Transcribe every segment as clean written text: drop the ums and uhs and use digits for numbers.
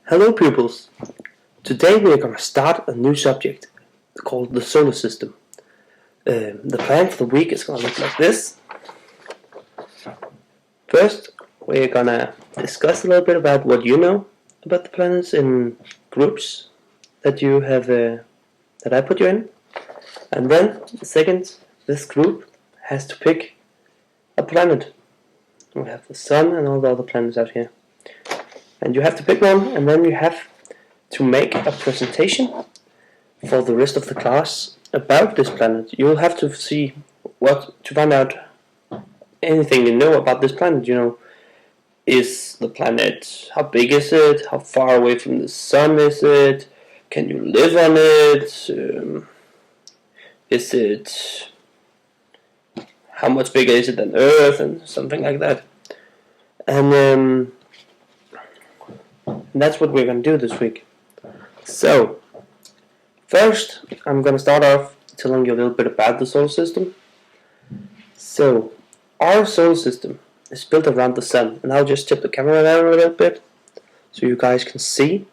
Hello pupils! Today we are going to start a new subject called the solar system. The plan for the week is going to look like this. First, we're going to discuss a little bit about what you know about the planets in groups that you have that I put you in. And then, second, this group has to pick a planet. We have the sun and all the other planets out here. And you have to pick one, and then you have to make a presentation for the rest of the class about this planet. You'll have to see to find out anything you know about this planet. Is the planet, how big is it? How far away from the sun is it? Can you live on it? Is it, how much bigger is it than Earth, and something like that. And that's what we're going to do this week. So, first, I'm going to start off telling you a little bit about the solar system. So, our solar system is built around the sun, and I'll just tip the camera down a little bit so you guys can see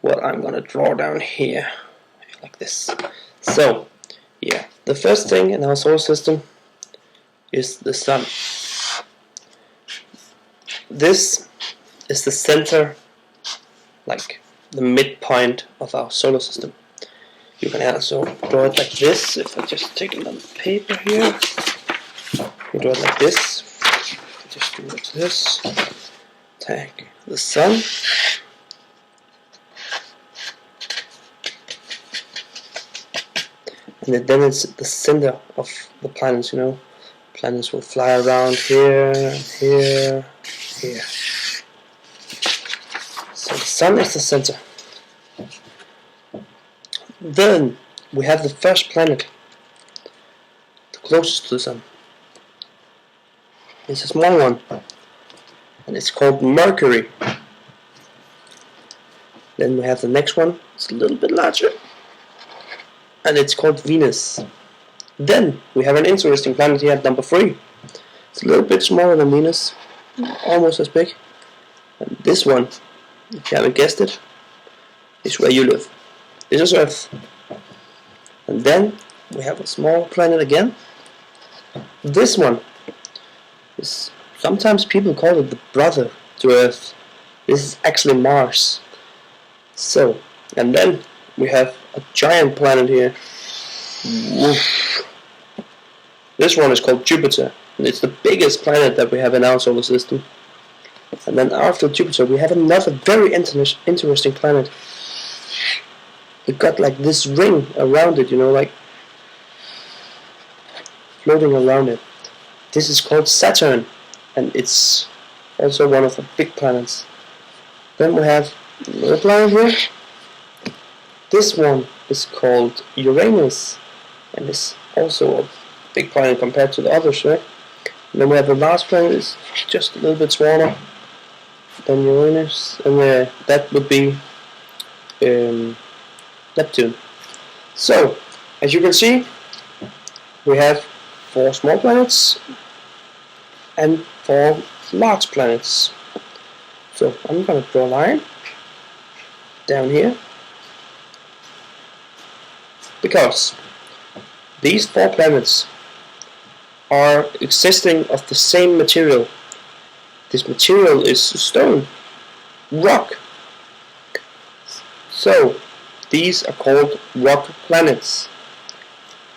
what I'm going to draw down here, like this. So, yeah, the first thing in our solar system is the sun. This is the center, like the midpoint of our solar system. You can also draw it like this. If I just take it on paper here, you draw it like this. Just do it this. Take the sun. And then it's the center of the planets, Planets will fly around here, here, here. So the sun is the center. Then we have the first planet, the closest to the sun. It's a small one, and it's called Mercury. Then we have the next one, it's a little bit larger, and it's called Venus. Then we have an interesting planet here at number 3. It's a little bit smaller than Venus, almost as big. And this one, if you haven't guessed it, is where you live. This is Earth. And then we have a small planet again. This one is, sometimes people call it the brother to Earth. This is actually Mars. So, and then we have a giant planet here. Woof. This one is called Jupiter, and it's the biggest planet that we have in our solar system. And then after Jupiter we have another very interesting planet. It got like this ring around it, like floating around it. This is called Saturn, and it's also one of the big planets. Then we have another planet here. This one is called Uranus, and it's also a big planet compared to the others, right? And then we have the last planet, is just a little bit smaller than Uranus, and that would be Neptune. So, as you can see, we have 4 small planets and 4 large planets. So, I'm going to draw a line down here, because these 4 planets are existing of the same material. This material is stone, rock. So these are called rock planets.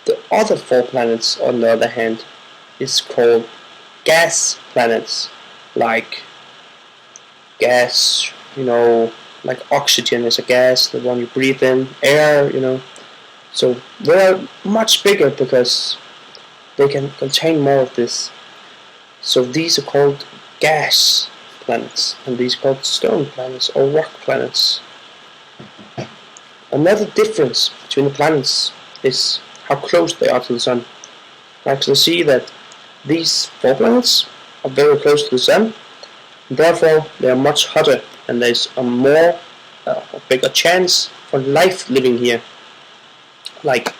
The other 4 planets, on the other hand, is called gas planets. Like gas, like oxygen is a gas, the one you breathe in, air, So they are much bigger because they can contain more of this. So these are called gas planets, and these are called stone planets or rock planets. Another difference between the planets is how close they are to the sun. I can see that these 4 planets are very close to the sun, and therefore they are much hotter, and there's a bigger chance for life living here. Like,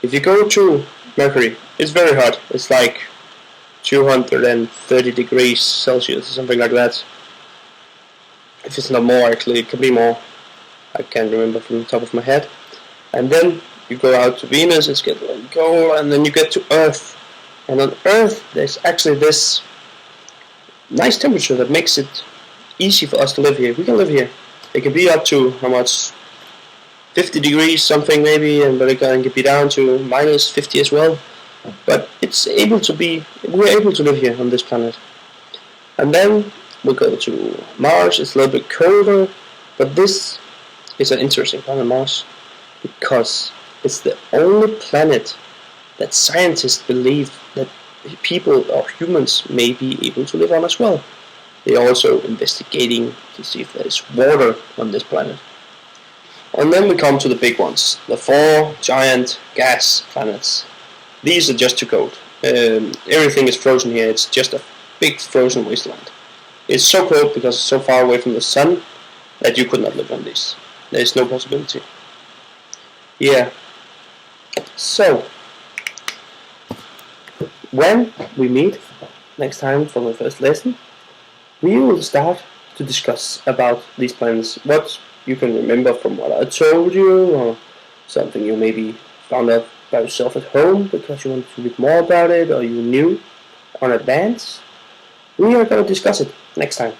if you go to Mercury, it's very hot. It's like 230 degrees Celsius or something like that. If it's not more, actually, it could be more. I can't remember from the top of my head. And then you go out to Venus, it's getting really cold, and then you get to Earth. And on Earth, there's actually this nice temperature that makes it easy for us to live here. We can live here. It can be up to how much? 50 degrees something maybe, but it can be down to minus 50 as well. But we're able to live here on this planet. And then we go to Mars. It's a little bit colder, but this is an interesting planet, Mars, because it's the only planet that scientists believe that people or humans may be able to live on as well. They're also investigating to see if there is water on this planet. And then we come to the big ones, the 4 giant gas planets. These are just too cold. Everything is frozen here. It's just a big frozen wasteland. It's so cold because it's so far away from the sun that you could not live on these. There is no possibility. Yeah. So, when we meet next time for the first lesson, we will start to discuss about these planets. What you can remember from what I told you, or something you maybe found out by yourself at home because you wanted to read more about it, or you knew on advance. We are going to discuss it next time.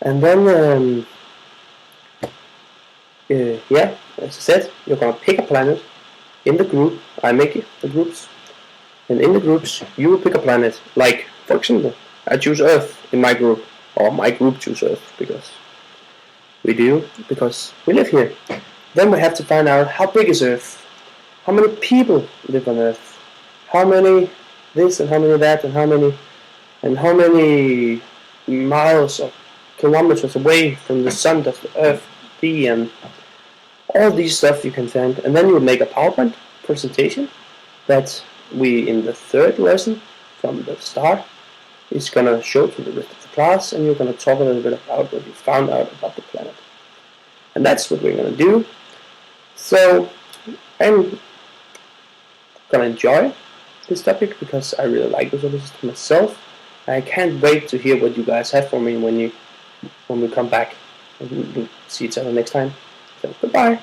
And then, yeah, as I said, you're going to pick a planet in the group. I make it, the groups. And in the groups, you will pick a planet. Like, for example, I choose Earth in my group. Or my group choose Earth, because we live here. Then we have to find out how big is Earth, how many people live on Earth, how many this and how many that, and how many miles or kilometers away from the sun does the Earth be, and all these stuff you can find. And then you will make a PowerPoint presentation that we, in the 3rd lesson from the start, is going to show to the rest of the class, and you're going to talk a little bit about what you found out about the planet. And that's what we're going to do. So I'm going to enjoy this topic because I really like visual system myself. I can't wait to hear what you guys have for me when we come back. And we'll see each other next time. So goodbye.